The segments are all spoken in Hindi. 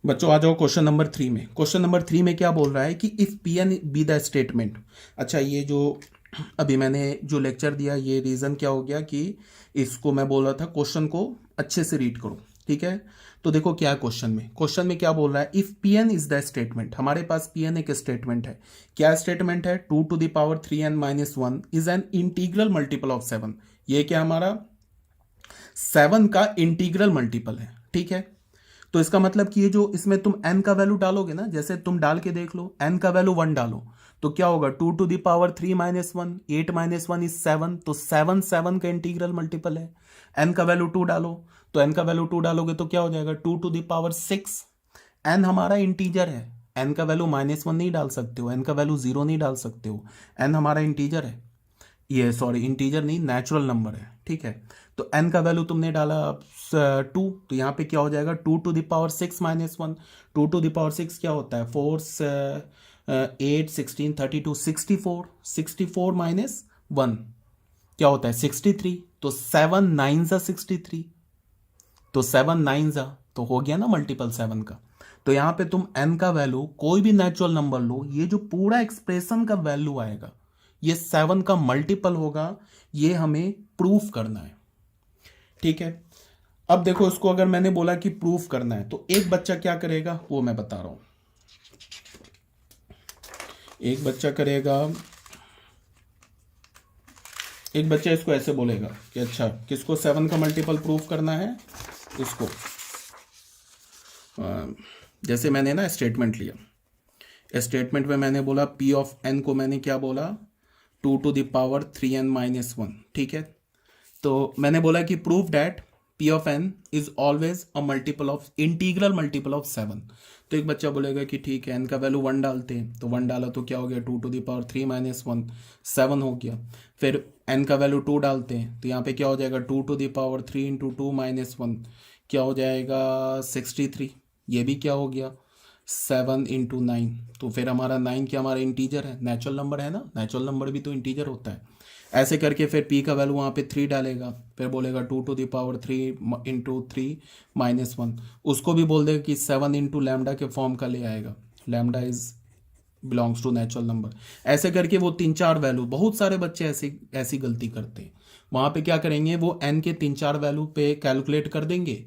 बच्चों आ जाओ क्वेश्चन नंबर 3 में। क्वेश्चन नंबर 3 में क्या बोल रहा है कि if P N be the statement. अच्छा, ये जो अभी मैंने जो लेक्चर दिया, ये रीज़न क्या हो गया कि इसको मैं बोल रहा था क्वेश्चन को अच्छे से रीड करो, ठीक है। तो देखो क्या क्वेश्चन में क्या बोल रहा है, if P N is the statement. हमारे पास पी एन एक स्टेटमेंट है। क्या स्टेटमेंट है? 2⁻3n-1 is an integral multiple of 7। ये क्या हमारा 7 का इंटीग्रल मल्टीपल है, ठीक है। तो इसका मतलब कि ये जो इसमें तुम n का वैल्यू डालोगे ना, जैसे तुम डाल के देख लो, n का वैल्यू 1 डालो तो क्या होगा, 2⁻3 - 1, 8 - 1 इज 7, तो 7 का इंटीग्रल मल्टीपल है। n का वैल्यू 2 डालो, तो n का वैल्यू 2 डालोगे तो क्या हो जाएगा, 2⁻6। n हमारा इंटीजर है, n का वैल्यू -1 नहीं डाल सकते हो, n का वैल्यू 0 नहीं डाल सकते हो, n हमारा इंटीजर है। ये सॉरी, इंटीजर नहीं, नेचुरल नंबर है, ठीक है। तो n का वैल्यू तुमने डाला 2, तो यहाँ पे क्या हो जाएगा, 2⁻6 - 1। 2⁻6 क्या होता है, 4 8 16 32 64। 64 - 1 क्या होता है, 63। तो 7 9 63, तो 7 9 तो हो गया ना मल्टीपल 7 का। तो यहाँ पे तुम n का वैल्यू कोई भी नेचुरल नंबर लो, ये जो पूरा एक्सप्रेशन का वैल्यू आएगा ये 7 का मल्टीपल होगा। ये हमें प्रूफ करना है, ठीक है। अब देखो, इसको अगर मैंने बोला कि प्रूफ करना है तो एक बच्चा क्या करेगा वो मैं बता रहा हूं। एक बच्चा इसको ऐसे बोलेगा कि अच्छा, किसको 7 का मल्टीपल प्रूफ करना है, इसको जैसे मैंने ना स्टेटमेंट लिया, स्टेटमेंट में मैंने बोला पी ऑफ एन को मैंने क्या बोला, 2⁻3n-1, ठीक है। तो मैंने बोला कि prove that P of N is always a multiple of integral multiple of 7। तो एक बच्चा बोलेगा कि ठीक है, एन का वैल्यू 1 डालते हैं, तो 1 डाला तो क्या हो गया, 2⁻3 - 1 7 हो गया। फिर एन का वैल्यू 2 डालते हैं, तो यहाँ पे क्या हो जाएगा, 2⁻3 × 2 - 1 क्या हो जाएगा, 63। ये भी क्या हो गया, 7 × 9। तो फिर हमारा 9 क्या, हमारा इंटीजर है, नेचुरल नंबर है ना, नेचुरल नंबर भी तो इंटीजर होता है। ऐसे करके फिर p का वैल्यू वहाँ पे 3 डालेगा, फिर बोलेगा 2⁻3 × 3 - 1। उसको भी बोल देगा कि 7 × लैम्डा के फॉर्म का ले आएगा, lambda is belongs to natural number. ऐसे करके वो 3-4 वैल्यू, बहुत सारे बच्चे ऐसी गलती करते हैं। वहाँ पे क्या करेंगे, वो n के 3-4 वैल्यू पे कैलकुलेट कर देंगे।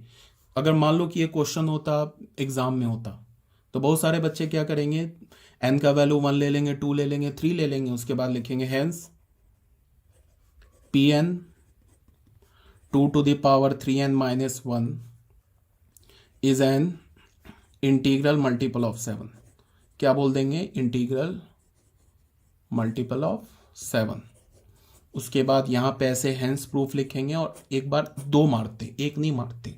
अगर मान लो कि ये क्वेश्चन होता, एग्जाम में होता, तो बहुत सारे बच्चे क्या करेंगे, n का वैल्यू 1 ले लेंगे, 2 ले लेंगे, 3 ले लेंगे, उसके बाद लिखेंगे hence Pn 2⁻3n-1 is an integral multiple of 7। क्या बोल देंगे, इंटीग्रल मल्टीपल ऑफ 7। उसके बाद यहाँ पे ऐसे हेंस प्रूफ लिखेंगे और एक बार 2 मारते, एक नहीं मारते,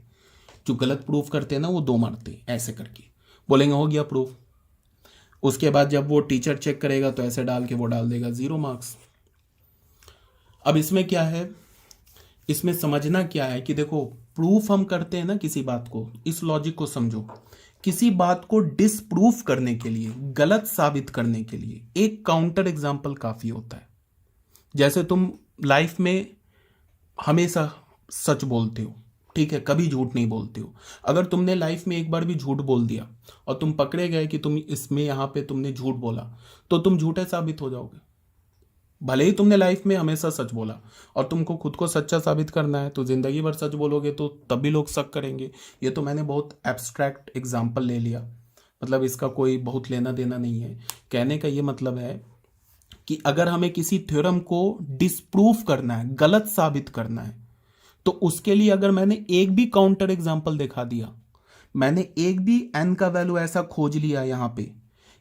जो गलत प्रूफ करते हैं ना वो 2 मारते, ऐसे करके बोलेंगे हो गया प्रूफ। उसके बाद जब वो टीचर चेक करेगा तो ऐसे डाल के वो डाल देगा 0 मार्क्स। अब इसमें क्या है, इसमें समझना क्या है कि देखो, प्रूफ हम करते हैं ना किसी बात को, इस लॉजिक को समझो। किसी बात को डिसप्रूफ करने के लिए, गलत साबित करने के लिए एक काउंटर एग्जाम्पल काफी होता है। जैसे तुम लाइफ में हमेशा सच बोलते हो, ठीक है, कभी झूठ नहीं बोलते हो। अगर तुमने लाइफ में एक बार भी झूठ बोल दिया और तुम पकड़े गए कि तुम इसमें यहाँ पे तुमने झूठ बोला, तो तुम झूठे साबित हो जाओगे। भले ही तुमने लाइफ में हमेशा सच बोला और तुमको खुद को सच्चा साबित करना है, तो जिंदगी भर सच बोलोगे तो तब भी लोग शक करेंगे। ये तो मैंने बहुत एब्स्ट्रैक्ट एग्जाम्पल ले लिया, मतलब इसका कोई बहुत लेना देना नहीं है। कहने का ये मतलब है कि अगर हमें किसी थ्योरम को डिसप्रूफ करना है, गलत साबित करना है, तो उसके लिए अगर मैंने एक भी काउंटर एग्जाम्पल दिखा दिया, मैंने एक भी एन का वैल्यू ऐसा खोज लिया, यहाँ पे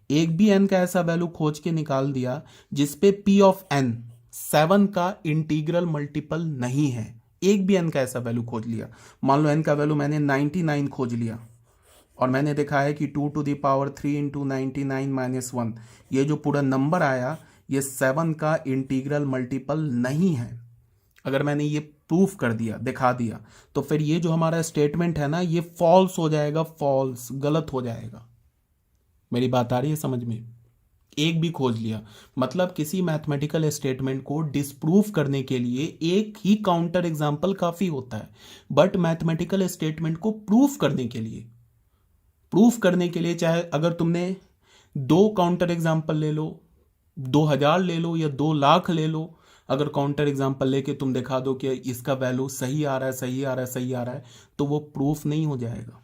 एक भी एन का ऐसा वैल्यू खोज के निकाल दिया जिसपे पी ऑफ एन 7 का इंटीग्रल मल्टीपल नहीं है, एक भी एन का ऐसा वैल्यू खोज लिया। मान लो एन का वैल्यू मैंने 99 खोज लिया और मैंने देखा है कि 2⁻3 × 99 - 1, ये जो पूरा नंबर आया ये 7 का इंटीग्रल मल्टीपल नहीं है। अगर मैंने ये प्रूफ कर दिया, दिखा दिया, तो फिर ये जो हमारा स्टेटमेंट है ना, ये फॉल्स हो जाएगा, फॉल्स, गलत हो जाएगा। मेरी बात आ रही है समझ में? एक भी खोज लिया, मतलब किसी मैथमेटिकल स्टेटमेंट को डिसप्रूफ करने के लिए एक ही काउंटर एग्जाम्पल काफी होता है, बट मैथमेटिकल स्टेटमेंट को प्रूफ करने के लिए, प्रूफ करने के लिए, चाहे अगर तुमने 2 काउंटर एग्जाम्पल ले लो, 2000 ले लो या 2 लाख ले लो, अगर काउंटर एग्जाम्पल लेके तुम दिखा दो कि इसका वैल्यू सही आ रहा है, सही आ रहा है, सही आ रहा है, तो वो प्रूफ नहीं हो जाएगा।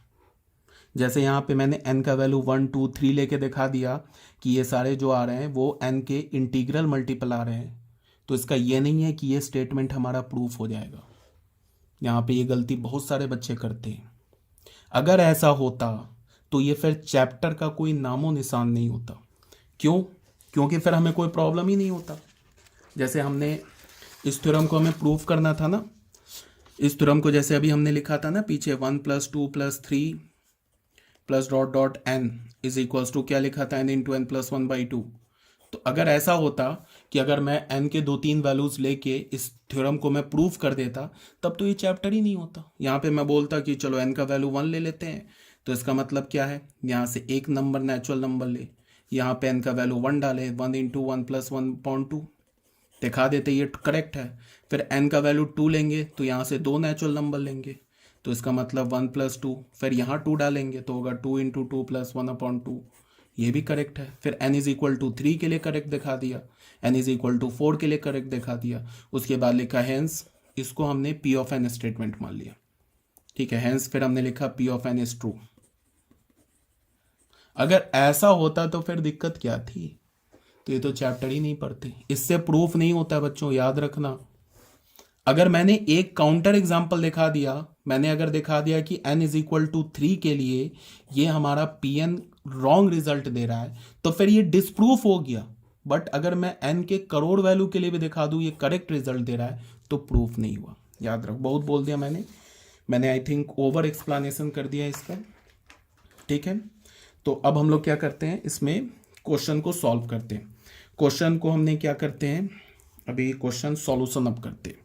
जैसे यहाँ पे मैंने n का वैल्यू 1 2 3 लेके दिखा दिया कि ये सारे जो आ रहे हैं वो n के इंटीग्रल मल्टीपल आ रहे हैं, तो इसका ये नहीं है कि ये स्टेटमेंट हमारा प्रूफ हो जाएगा। यहाँ पे ये गलती बहुत सारे बच्चे करते हैं। अगर ऐसा होता तो ये फिर चैप्टर का कोई नामो निशान नहीं होता। क्यों? क्योंकि फिर हमें कोई प्रॉब्लम ही नहीं होता। जैसे हमने इस थ्योरम को हमें प्रूफ करना था ना, इस थ्योरम को जैसे अभी हमने लिखा था ना पीछे 1 + 2 + 3 plus dot dot n is equals to क्या लिखा था, n इंटू n + 1/2। तो अगर ऐसा होता कि अगर मैं n के 2-3 वैल्यूज लेके इस थ्योरम को मैं प्रूफ कर देता, तब तो ये चैप्टर ही नहीं होता। यहाँ पे मैं बोलता कि चलो n का वैल्यू 1 ले लेते हैं, तो इसका मतलब क्या है, यहाँ से एक नंबर नेचुरल नंबर ले, यहाँ पे n का वैल्यू 1 डाले, 1 इंटू 1 + 1/2 दिखा देते, ये करेक्ट है। फिर n का वैल्यू 2 लेंगे तो यहाँ से 2 नेचुरल नंबर लेंगे, तो इसका मतलब 1 + 2, फिर यहाँ 2 डालेंगे तो होगा 2 इंटू 2 + 1/2, ये भी करेक्ट है। फिर n = 3 के लिए करेक्ट दिखा दिया, n = 4 के लिए करेक्ट दिखा दिया। उसके बाद लिखा हेंस, इसको हमने p ऑफ n स्टेटमेंट मान लिया, ठीक है। हेंस फिर हमने लिखा p of n is true. अगर ऐसा होता तो फिर दिक्कत क्या थी, तो ये तो चैप्टर ही नहीं पढ़ते। इससे प्रूफ नहीं होता बच्चों, याद रखना। अगर मैंने एक काउंटर एग्जाम्पल दिखा दिया, मैंने अगर दिखा दिया कि n = 3 के लिए ये हमारा pn रॉन्ग रिजल्ट दे रहा है, तो फिर ये डिसप्रूफ हो गया। बट अगर मैं n के करोड़ वैल्यू के लिए भी दिखा दूं ये करेक्ट रिजल्ट दे रहा है, तो प्रूफ नहीं हुआ। याद रख, बहुत बोल दिया मैंने आई थिंक ओवर एक्सप्लेनेशन कर दिया इसका, ठीक है। तो अब हम लोग क्या करते हैं, इसमें क्वेश्चन को सॉल्व करते हैं। क्वेश्चन को हमने क्या करते हैं, अभी क्वेश्चन सॉल्यूशन अब करते हैं।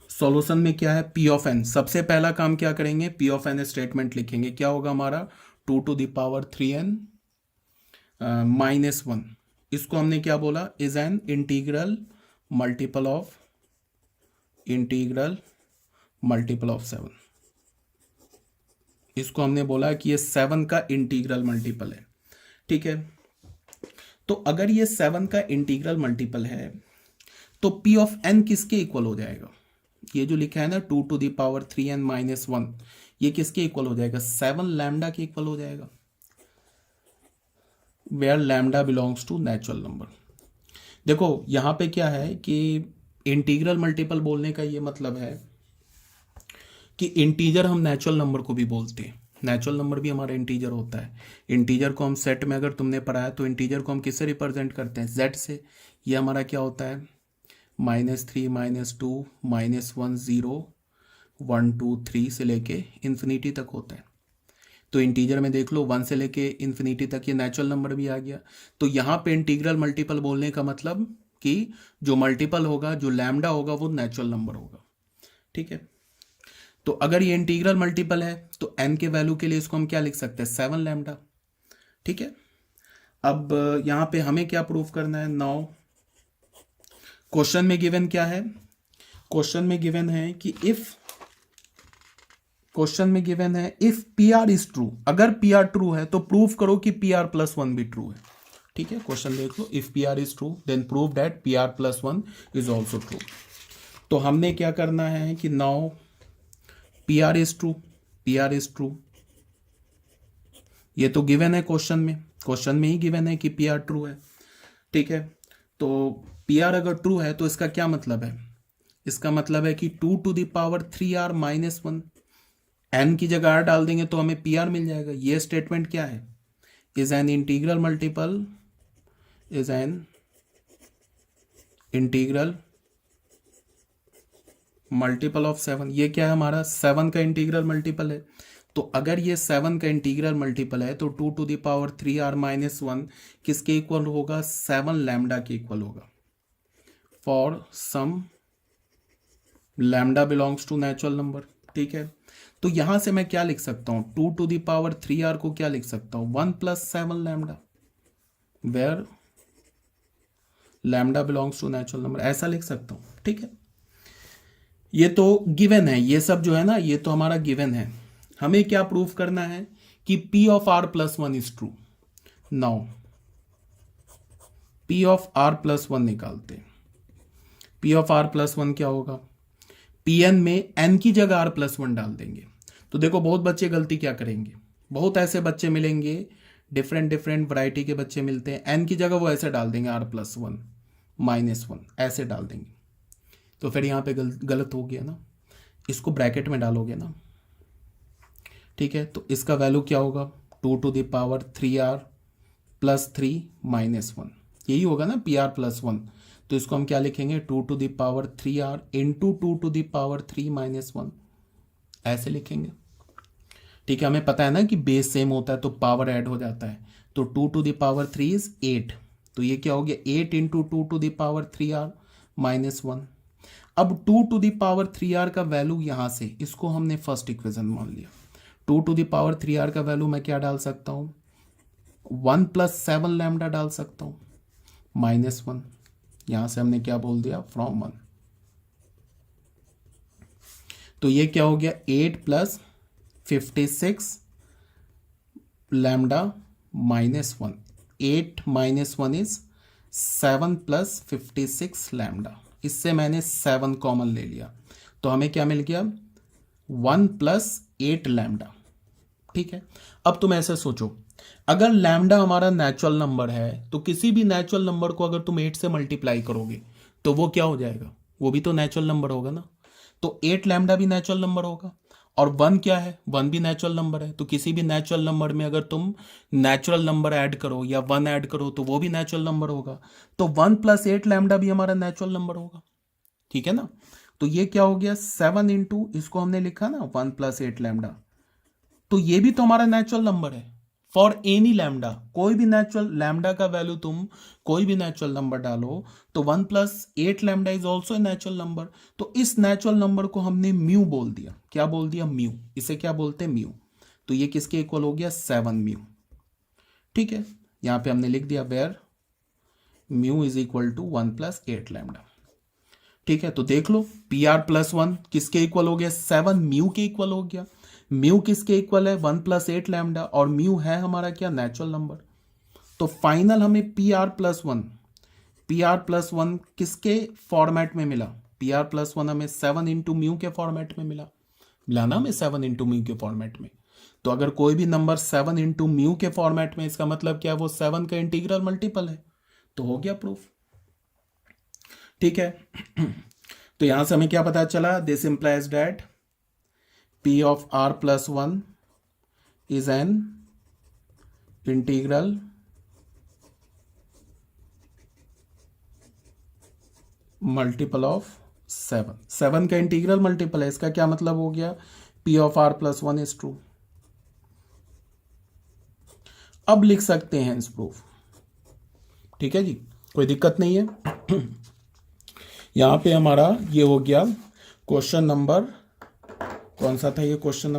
सॉल्यूशन में क्या है, p ऑफ n। सबसे पहला काम क्या करेंगे, p ऑफ n स्टेटमेंट लिखेंगे। क्या होगा हमारा 2⁻3n -1। इसको हमने क्या बोला, is an integral multiple of 7। इसको हमने बोला कि ये 7 का इंटीग्रल मल्टीपल है, ठीक है। तो अगर ये 7 का इंटीग्रल मल्टीपल है तो p ऑफ n किसके इक्वल हो जाएगा, ये जो लिखा है ना 2⁻3n -1, ये किसके इक्वल हो जाएगा, 7 लैम्डा के इक्वल हो जाएगा, where lambda belongs to natural number. देखो यहां पे क्या है कि इंटीग्रल मल्टीपल बोलने का ये मतलब है कि इंटीजर हम नेचुरल नंबर को भी बोलते हैं, नेचुरल नंबर भी हमारा इंटीजर होता है। इंटीजर को हम सेट में अगर तुमने पढ़ा है तो इंटीजर को हम किससे रिप्रेजेंट करते हैं, z से। ये हमारा क्या होता है, -3 -2 -1 0 1 2 3 से लेके इन्फिनिटी तक होता है। तो इंटीजर में देख लो 1 से लेके इन्फिनिटी तक ये नेचुरल नंबर भी आ गया। तो यहाँ पे इंटीग्रल मल्टीपल बोलने का मतलब कि जो मल्टीपल होगा, जो लैम्डा होगा, वो नेचुरल नंबर होगा, ठीक है। तो अगर ये इंटीग्रल मल्टीपल है तो n के वैल्यू के लिए इसको हम क्या लिख सकते हैं, 7 लैम्डा, ठीक है। अब यहाँ पे हमें क्या प्रूफ करना है, नाउ क्वेश्चन में गिवन क्या है, क्वेश्चन में गिवन है कि if P R is true, अगर पी आर ट्रू है तो प्रूव करो कि पी आर +1 भी ट्रू है, ठीक है। क्वेश्चन देख लो, if P R is true then prove that P R +1 is also true. तो हमने क्या करना है कि now P R is true, ये तो गिवन है क्वेश्चन में ही गिवन है कि पी आर ट्रू है, ठीक है। तो पी आर अगर ट्रू है तो इसका क्या मतलब है, इसका मतलब है कि 2⁻3r -1, n की जगह r डाल देंगे तो हमें पी आर मिल जाएगा। ये स्टेटमेंट क्या है, is an integral multiple of 7। ये क्या है हमारा 7 का इंटीग्रल मल्टीपल है। तो अगर ये 7 का इंटीग्रल मल्टीपल है तो 2⁻3r -1 किसके इक्वल होगा, 7 लैम्डा के इक्वल होगा, for some lambda belongs to natural number, ठीक है। तो यहां से मैं क्या लिख सकता हूं, 2⁻3r को क्या लिख सकता हूं, 1 + 7 लैम्डा, where lambda belongs to natural number, ऐसा लिख सकता हूं, ठीक है। ये तो गिवन है, ये सब जो है ना ये तो हमारा गिवन है। हमें क्या प्रूफ करना है कि P of R plus one is true. Now P of R plus one निकालते हैं। P of R plus one क्या होगा, Pn में n की जगह R प्लस वन डाल देंगे। तो देखो बहुत बच्चे गलती क्या करेंगे, बहुत ऐसे बच्चे मिलेंगे, डिफरेंट डिफरेंट वैरायटी के बच्चे मिलते हैं, n की जगह वो ऐसे डाल देंगे R plus one minus one ऐसे डाल देंगे। तो फिर यहाँ पे गलत हो गया ना, इसको ब्रैकेट में डालोगे ना, ठीक है। तो इसका वैल्यू क्या होगा, 2⁻³ प्लस 3 माइनस वन, यही होगा ना PR प्लस वन। तो इसको हम क्या लिखेंगे, 2⁻³ इंटू 2⁻³ माइनस वन, ऐसे लिखेंगे, ठीक है। हमें पता है ना कि बेस सेम होता है तो पावर ऐड हो जाता है। तो 2⁻³ इज 8, तो ये क्या हो गया 8 इंटू 2⁻³ माइनस वन। अब 2⁻³ का वैल्यू यहां से, इसको हमने फर्स्ट इक्वेशन मान लिया। 2⁻³ का वैल्यू मैं क्या डाल सकता हूं, 1 + 7 लैम्डा डाल सकता हूं माइनस वन। यहां से हमने क्या बोल दिया, फ्रॉम 1। तो ये क्या हो गया 8 + 56 lambda minus one. 8 minus one is 7 + 56 lambda. इससे मैंने 7 कॉमन ले लिया, तो हमें क्या मिल गया 1 + 8 लैम्डा, ठीक है। अब तुम ऐसे सोचो, अगर लैम्डा हमारा नेचुरल नंबर है तो किसी भी नेचुरल नंबर को अगर तुम 8 से मल्टीप्लाई करोगे तो वो क्या हो जाएगा, वो भी तो नेचुरल नंबर होगा ना। तो 8 लैम्डा भी नेचुरल नंबर होगा, और 1 क्या है, 1 भी नेचुरल नंबर है। तो किसी भी नेचुरल नंबर में अगर तुम नेचुरल नंबर ऐड करो या 1 ऐड करो तो वो भी नेचुरल नंबर होगा। तो 1 + 8 लैम्डा भी हमारा नेचुरल नंबर होगा, ठीक है ना। तो ये क्या हो गया 7 इंटू, इसको हमने लिखा ना 1 + 8 लैम्डा, तो ये भी तो हमारा नेचुरल नंबर है। फॉर एनी लैम्डा, कोई भी नेचुरल लैम्डा का वैल्यू तुम कोई भी नेचुरल नंबर डालो तो 1 + 8 lambda is also a natural number. तो इस नेचुरल नंबर को हमने म्यू बोल दिया। क्या बोल दिया, म्यू। इसे क्या बोलते हैं, म्यू। तो ये किसके इक्वल हो गया 7 म्यू, ठीक है। यहां पे हमने लिख दिया where mu is equal to 1 + 8 lambda, ठीक है। तो देख लो PR प्लस वन किसके इक्वल हो गया, 7 म्यू के इक्वल हो गया। म्यू किसके इक्वल है, 1 + 8 लैम्डा, और म्यू है हमारा क्या, नेचुरल नंबर। तो फाइनल हमें PR प्लस वन किसके फॉर्मेट में मिला, PR प्लस वन हमें 7 इंटू म्यू के फॉर्मेट में मिला ना हमें 7 इंटू म्यू के फॉर्मेट में। तो अगर कोई भी नंबर 7 इंटू म्यू के फॉर्मेट में, इसका मतलब क्या है, वो 7 का इंटीग्रल मल्टीपल है। तो हो गया प्रूफ, ठीक है। तो यहां से हमें क्या पता चला, this implies that P of R plus one is an integral multiple of 7। 7 का इंटीग्रल मल्टीपल है, इसका क्या मतलब हो गया, P of R plus one is true. अब लिख सकते हैं इस प्रूफ, ठीक है जी, कोई दिक्कत नहीं है। यहां पे हमारा ये हो गया क्वेश्चन नंबर, कौन सा था ये क्वेश्चन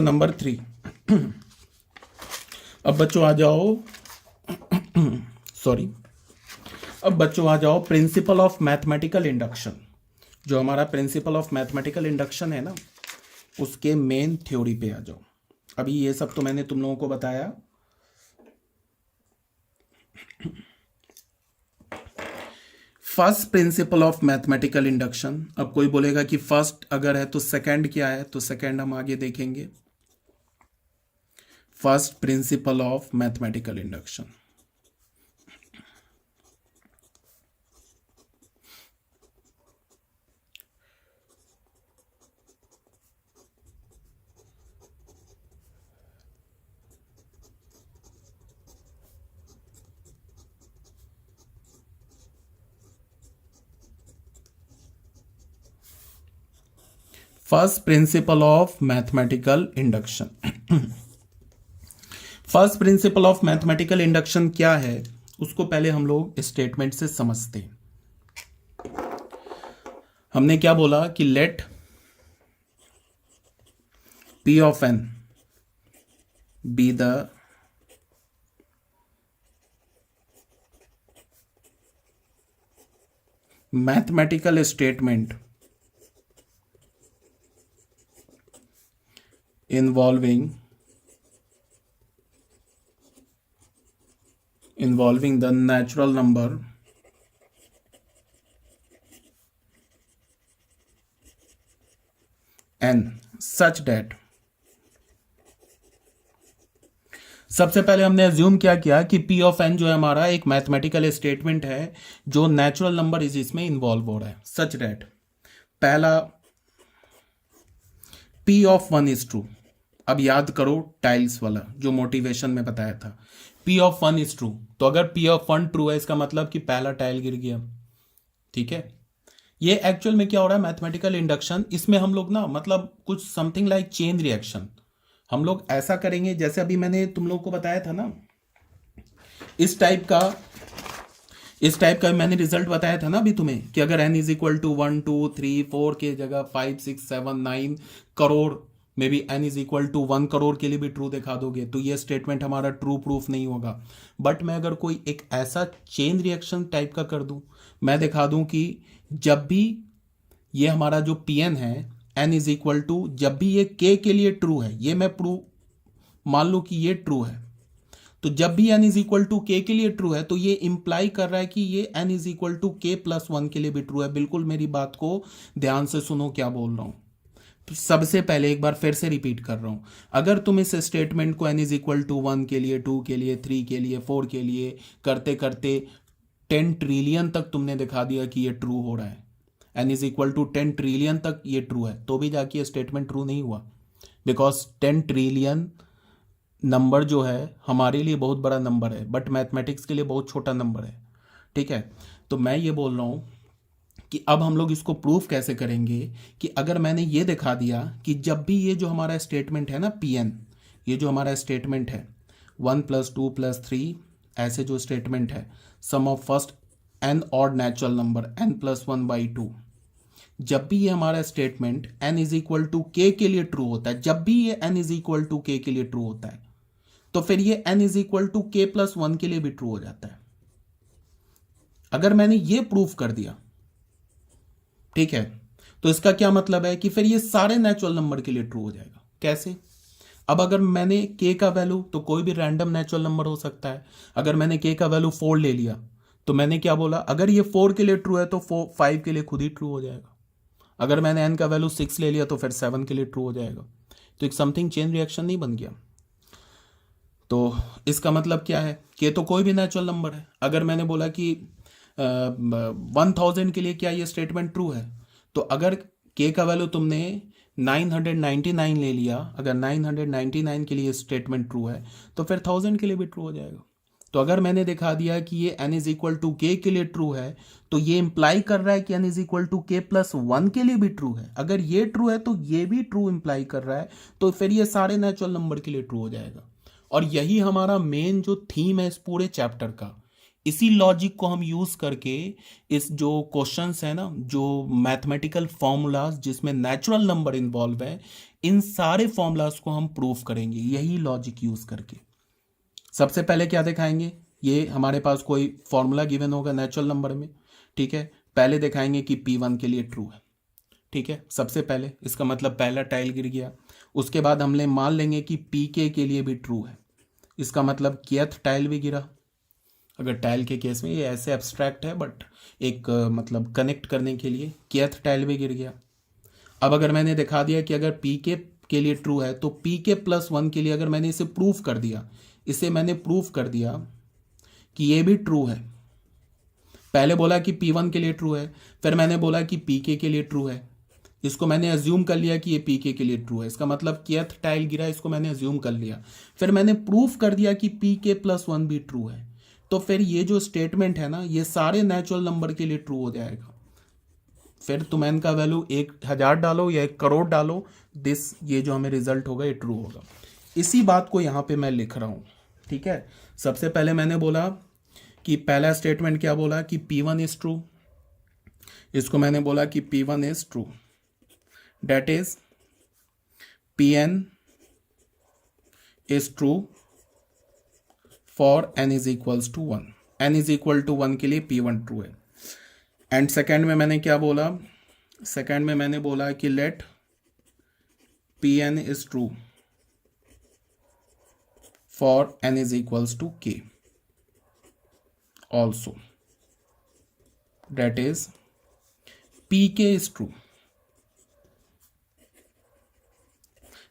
नंबर 3। अब बच्चों आ जाओ सॉरी, अब बच्चों आ जाओ प्रिंसिपल ऑफ मैथमेटिकल इंडक्शन। जो हमारा प्रिंसिपल ऑफ मैथमेटिकल इंडक्शन है ना, उसके मेन थ्योरी पे आ जाओ। अभी ये सब तो मैंने तुम लोगों को बताया। First principle of mathematical induction. अब कोई बोलेगा कि फर्स्ट अगर है तो सेकंड क्या है, तो सेकंड हम आगे देखेंगे। First principle of mathematical induction, first principle of mathematical induction. First principle of mathematical induction क्या है, उसको पहले हम लोग स्टेटमेंट से समझते हैं। हमने क्या बोला कि let P of n be the mathematical statement involving the natural number n such that, सबसे पहले हमने अज्यूम क्या किया कि P ऑफ n जो है हमारा एक मैथमेटिकल स्टेटमेंट है जो नेचुरल नंबर इज इसमें इन्वॉल्व हो रहा है, सच डेट पहला P ऑफ 1 इज ट्रू। अब याद करो टाइल्स वाला जो मोटिवेशन में बताया था, P ऑफ 1 इज ट्रू, तो अगर P ऑफ 1 ट्रू है इसका मतलब कि पहला टाइल गिर गया। ठीक है, ये एक्चुअल में क्या हो रहा है, मैथमेटिकल इंडक्शन। इसमें हम लोग ना मतलब कुछ समथिंग लाइक चेन रिएक्शन हम लोग ऐसा करेंगे, जैसे अभी मैंने तुम लोग को बताया था ना, इस टाइप का मैंने रिजल्ट बताया था ना अभी तुम्हें कि अगर n इज इक्वल टू 1 2 3 4 के जगह 5 6 7 9 करोड़ में भी n is equal to 1 crore के लिए भी ट्रू दिखा दोगे तो ये स्टेटमेंट हमारा ट्रू प्रूफ नहीं होगा। बट मैं अगर कोई एक ऐसा चेन रिएक्शन टाइप का कर दूं, मैं दिखा दूं कि जब भी ये हमारा जो Pn है n इज इक्वल टू, जब भी ये k के लिए ट्रू है, ये मैं प्रूव मान लो कि ये ट्रू है, तो जब भी n is equal to k के लिए ट्रू है तो ये इंप्लाई कर रहा है कि ये n is equal to k plus 1 के लिए भी ट्रू है। बिल्कुल मेरी बात को ध्यान से सुनो क्या बोल रहा हूं। सबसे पहले एक बार फिर से रिपीट कर रहा हूं, अगर तुम इस स्टेटमेंट को n इज इक्वल टू 1 के लिए 2 के लिए 3 के लिए 4 के लिए करते करते 10 ट्रिलियन तक तुमने दिखा दिया कि ये ट्रू हो रहा है, n is equal to 10 trillion तक ये ट्रू है, तो भी जाके ये स्टेटमेंट ट्रू नहीं हुआ। बिकॉज 10 ट्रिलियन नंबर जो है हमारे लिए बहुत बड़ा नंबर है बट मैथमेटिक्स के लिए बहुत छोटा नंबर है। ठीक है, तो मैं ये बोल रहा हूँ कि अब हम लोग इसको प्रूफ कैसे करेंगे कि अगर मैंने ये दिखा दिया कि जब भी ये जो हमारा स्टेटमेंट है ना Pn, ये जो हमारा स्टेटमेंट है 1 + 2 + 3 ऐसे जो स्टेटमेंट है sum of first n odd natural number n + 1/2, जब भी ये हमारा statement n is equal to k के लिए ट्रू होता है, जब भी ये n is equal to k के लिए ट्रू होता है तो फिर ये n is equal to k + 1 के लिए भी ट्रू हो जाता है। अगर मैंने ये प्रूफ कर दिया, ठीक है, तो इसका क्या मतलब है कि फिर ये सारे नेचुरल नंबर के लिए ट्रू हो जाएगा। कैसे? अब अगर मैंने k का वैल्यू, तो कोई भी रैंडम नेचुरल नंबर हो सकता है, अगर मैंने k का वैल्यू 4 ले लिया तो मैंने क्या बोला, अगर ये 4 के लिए ट्रू है तो 5 के लिए खुद ही ट्रू हो जाएगा। अगर मैंने n का वैल्यू 6 ले लिया तो फिर 7 के लिए ट्रू हो जाएगा। तो एक समथिंग चेन रिएक्शन नहीं बन गया। तो इसका मतलब क्या है, k तो कोई भी नेचुरल नंबर है। अगर मैंने बोला कि 1000 के लिए क्या ये स्टेटमेंट ट्रू है, तो अगर k का वैल्यू तुमने 999 ले लिया, अगर 999 के लिए स्टेटमेंट ट्रू है तो फिर 1000 के लिए भी ट्रू हो जाएगा। तो अगर मैंने दिखा दिया कि ये n is equal to k के लिए ट्रू है तो ये इंप्लाई कर रहा है कि n is equal to k + 1 के लिए भी ट्रू है। अगर ये ट्रू है तो ये भी ट्रू इंप्लाई कर रहा है, तो फिर ये सारे नेचुरल नंबर के लिए ट्रू हो जाएगा। और यही हमारा मेन जो थीम है इस पूरे चैप्टर का। इसी लॉजिक को हम यूज करके इस जो क्वेश्चंस है ना, जो मैथमेटिकल फॉर्मूलाज जिसमें नेचुरल नंबर इन्वॉल्व है, इन सारे फॉर्मूलाज को हम प्रूफ करेंगे यही लॉजिक यूज करके। सबसे पहले क्या दिखाएंगे, ये हमारे पास कोई फॉर्मूला गिवन होगा नेचुरल नंबर में, ठीक है, पहले दिखाएंगे कि P1 के लिए ट्रू है। ठीक है, सबसे पहले इसका मतलब पहला टाइल गिर गया। उसके बाद हमने मान लेंगे कि Pk के लिए भी ट्रू है, इसका मतलब kth टाइल भी गिरा। अगर टाइल के केस में ये ऐसे एब्स्ट्रैक्ट है बट एक मतलब कनेक्ट करने के लिए kth टाइल भी गिर गया। अब अगर मैंने दिखा दिया कि अगर Pk के लिए ट्रू है तो Pk + 1 के लिए अगर मैंने इसे प्रूफ कर दिया, इसे मैंने प्रूफ कर दिया कि ये भी ट्रू है। पहले बोला कि P1 के लिए ट्रू है, फिर मैंने बोला कि Pk के लिए ट्रू है, इसको मैंने अज्यूम कर लिया कि ये Pk के लिए ट्रू है, इसका मतलब kth टाइल गिरा, इसको मैंने अज्यूम कर लिया। फिर मैंने प्रूफ कर दिया कि Pk + 1 भी ट्रू है, तो फिर ये जो स्टेटमेंट है ना ये सारे नेचुरल नंबर के लिए ट्रू हो जाएगा। फिर तुम n का वैल्यू 1000 डालो या 1 करोड़ डालो, ये जो हमें रिजल्ट होगा ये ट्रू होगा। इसी बात को यहाँ पे मैं लिख रहा हूँ। ठीक है, सबसे पहले मैंने बोला कि पहला स्टेटमेंट क्या बोला कि P1 इज ट्रू, इसको मैंने बोला कि P1 is true, that is Pn is true for n is equals to 1, n is equal to 1 के लिए P1 ट्रू है। एंड सेकेंड में मैंने क्या बोला, सेकेंड में मैंने बोला कि let Pn is true for n is equals to k also, that is pk is true.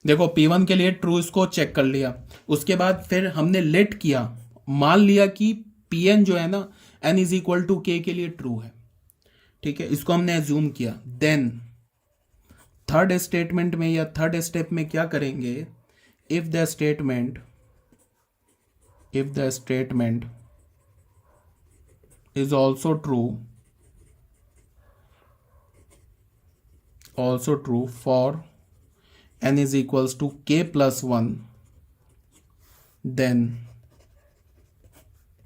देखो P1 के लिए ट्रू, इसको चेक कर लिया, उसके बाद फिर हमने लेट किया, मान लिया कि Pn जो है ना n is equal to k के लिए ट्रू है, ठीक है, इसको हमने एज्यूम किया। देन थर्ड स्टेटमेंट में या थर्ड स्टेप में क्या करेंगे, if the statement is also true for n is equals to k plus 1, then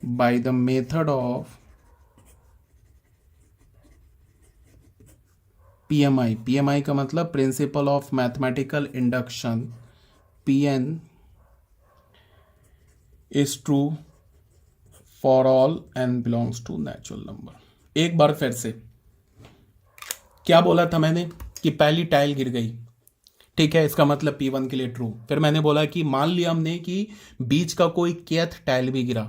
by the method of PMI का मतलब principal of mathematical induction, Pn is true for all n belongs to natural number। एक बार फिर से क्या बोला था मैंने कि पहली टाइल गिर गई, ठीक है, इसका मतलब P1 के लिए ट्रू। फिर मैंने बोला कि मान लिया हमने कि बीच का कोई kth टाइल भी गिरा,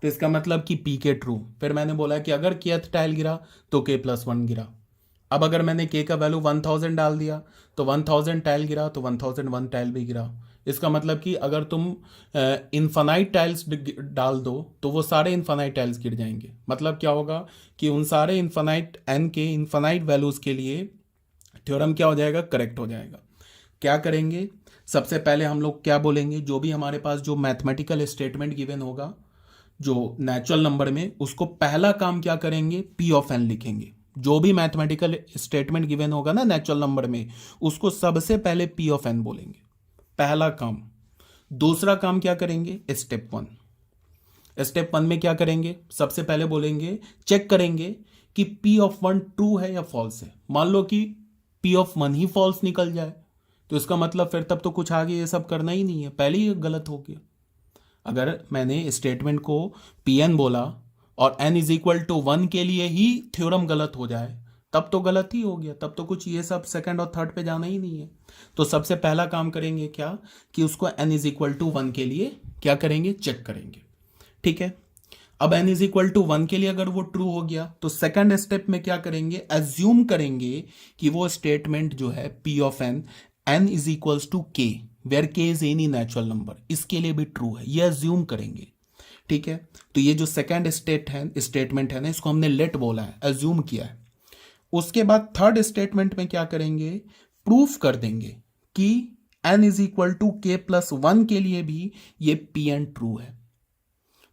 तो इसका मतलब कि Pk ट्रू। फिर मैंने बोला कि अगर kth टाइल गिरा तो k प्लस 1 गिरा। अब अगर मैंने k का वैल्यू 1000 डाल दिया तो 1000 टाइल गिरा तो 1001 टाइल भी गिरा। इसका मतलब कि अगर तुम इन्फानाइट टाइल्स डाल दो तो वो सारे इन्फानाइट टाइल्स गिर जाएंगे। मतलब क्या होगा कि उन सारे इन्फानाइट n के इन्फानाइट वैल्यूज़ के लिए थ्योरम क्या हो जाएगा, करेक्ट हो जाएगा। क्या करेंगे, सबसे पहले हम लोग क्या बोलेंगे, जो भी हमारे पास जो मैथमेटिकल स्टेटमेंट गिवन होगा जो नेचुरल नंबर में, उसको पहला काम क्या करेंगे, P ऑफ n लिखेंगे। जो भी मैथमेटिकल स्टेटमेंट गिवन होगा ना नेचुरल नंबर में, उसको सबसे पहले P ऑफ n बोलेंगे, पहला काम। दूसरा काम क्या करेंगे, स्टेप 1 में क्या करेंगे, सबसे पहले बोलेंगे, चेक करेंगे कि P ऑफ 1 ट्रू है या फॉल्स है। मान लो कि P ऑफ 1 ही फॉल्स निकल जाए तो इसका मतलब फिर तब तो कुछ आगे ये सब करना ही नहीं है, पहले ही गलत हो गया। अगर मैंने स्टेटमेंट को Pn बोला और n इज इक्वल टू 1 के लिए ही थ्योरम गलत हो जाए तब तो गलत ही हो गया, तब तो कुछ ये सब सेकंड और थर्ड पे जाना ही नहीं है। तो सबसे पहला काम करेंगे क्या कि उसको n इज इक्वल टू 1 के लिए क्या करेंगे, चेक करेंगे, ठीक है। अब n इज इक्वल टू 1 के लिए अगर वो ट्रू हो गया तो सेकंड स्टेप में क्या करेंगे, एज्यूम करेंगे कि वो स्टेटमेंट जो है P of n is equals to k where k is any natural number, इसके लिए भी ट्रू है, ये एज्यूम करेंगे, ठीक है। तो ये जो सेकंड स्टेटमेंट है ना, इसको हमने लेट बोला है, एज्यूम किया है। उसके बाद थर्ड स्टेटमेंट में क्या करेंगे, प्रूफ कर देंगे कि n is equal to k plus 1 के लिए भी ये Pn ट्रू है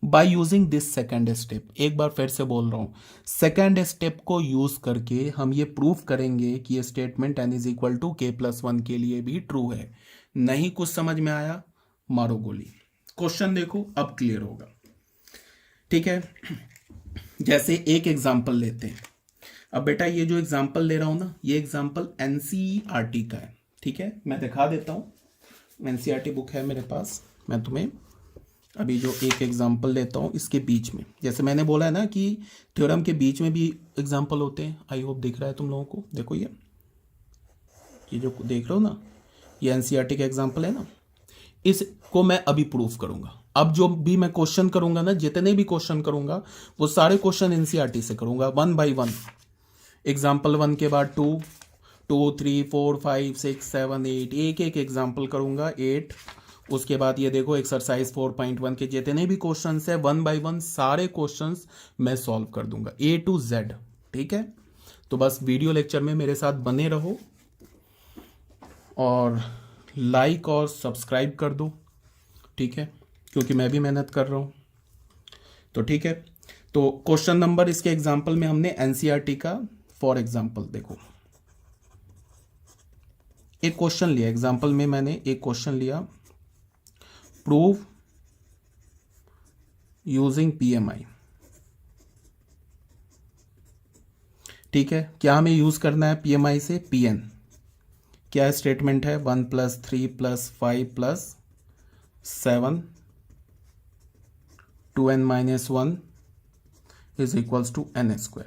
by using this second step. एक बार फिर से बोल रहा हूं, सेकंड स्टेप को यूज करके हम ये प्रूफ करेंगे कि ये statement n is equal to k plus 1 के लिए भी ट्रू है। नहीं कुछ समझ में आया, मारो गोली। क्वेश्चन देखो, अब क्लियर होगा, ठीक है। जैसे एक एग्जांपल लेते हैं। अब बेटा ये जो एग्जांपल ले रहा हूं ना, ये एग्जांपल एनसीईआरटी का है, ठीक है। मैं दिखा देता हूं, एनसीईआरटी बुक है मेरे पास। मैं तुम्हें अभी जो एक एग्जांपल लेता हूं इसके बीच में, जैसे मैंने बोला है ना कि थ्योरम के बीच में भी एग्जांपल होते हैं। आई होप दिख रहा है तुम लोगों को। देखो ये जो देख रहे हो ना, ये एनसीईआरटी का एग्जांपल है ना, इसको मैं अभी प्रूफ करूंगा। अब जो भी मैं क्वेश्चन करूंगा ना, जितने भी क्वेश्चन करूंगा वो सारे क्वेश्चन एनसीईआरटी से करूंगा, 1 बाई 1। एग्जाम्पल 1 के बाद 2, 3, 4, 5, 6, 7, 8, एक एक एग्जाम्पल करूंगा 8। उसके बाद ये देखो एक्सरसाइज 4.1 के जितने भी क्वेश्चंस है 1 बाई 1 सारे क्वेश्चंस मैं सॉल्व कर दूंगा A to Z, ठीक है। तो बस वीडियो लेक्चर में मेरे साथ बने रहो और लाइक और सब्सक्राइब कर दो, ठीक है, क्योंकि मैं भी मेहनत कर रहा हूँ। तो ठीक है, तो क्वेश्चन नंबर इसके एग्जाम्पल में हमने एनसीईआरटी का फॉर एग्जाम्पल देखो एक क्वेश्चन लिया। एग्जाम्पल में मैंने एक क्वेश्चन लिया, प्रूव यूजिंग पीएमआई, ठीक है। क्या हमें यूज करना है पीएमआई से, पीएन क्या स्टेटमेंट है, 1 + 3 + 5 + 7 2n - 1 is equals to n²।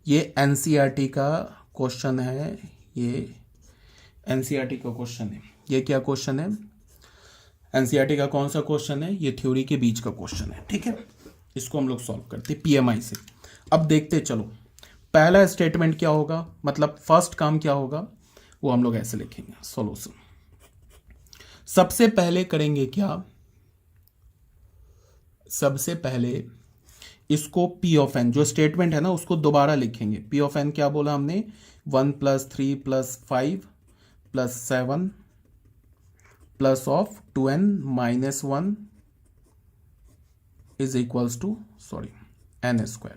ये एनसीईआरटी का क्वेश्चन है, ये एनसीईआरटी का क्वेश्चन है। ये क्या क्वेश्चन है, एनसीईआरटी का कौन सा क्वेश्चन है, ये थ्योरी के बीच का क्वेश्चन है, ठीक है। इसको हम लोग सॉल्व करते पीएमआई से। अब देखते चलो, पहला स्टेटमेंट क्या होगा, मतलब फर्स्ट काम क्या होगा, वो हम लोग ऐसे लिखेंगे सॉल्यूशन। सबसे पहले करेंगे क्या, सबसे पहले इसको पी ऑफ एन जो स्टेटमेंट है ना उसको दोबारा लिखेंगे। पी ऑफ एन क्या बोला हमने, 1 + 3 + 5 + 7 plus of 2n - 1 is equals to n²।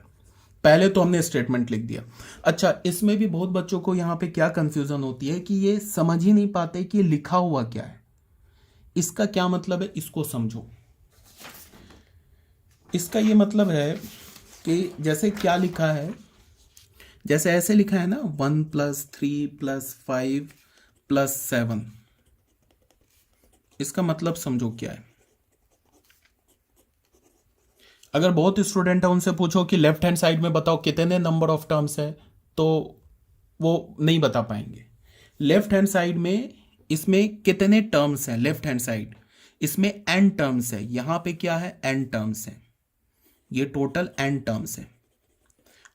पहले तो हमने स्टेटमेंट लिख दिया। अच्छा, इसमें भी बहुत बच्चों को यहां पे क्या कंफ्यूजन होती है कि ये समझ ही नहीं पाते कि लिखा हुआ क्या है, इसका क्या मतलब है, इसको समझो। इसका ये मतलब है कि जैसे क्या लिखा है, जैसे ऐसे लिखा है ना 1 + 3 + 5 + 7, इसका मतलब समझो क्या है। अगर बहुत स्टूडेंट है उनसे पूछो कि लेफ्ट हैंड साइड में बताओ कितने नंबर ऑफ टर्म्स है, तो वो नहीं बता पाएंगे। लेफ्ट हैंड साइड में इसमें कितने टर्म्स हैं, लेफ्ट हैंड साइड इसमें n टर्म्स है, यहां पे क्या है n टर्म्स है, ये टोटल n टर्म्स है।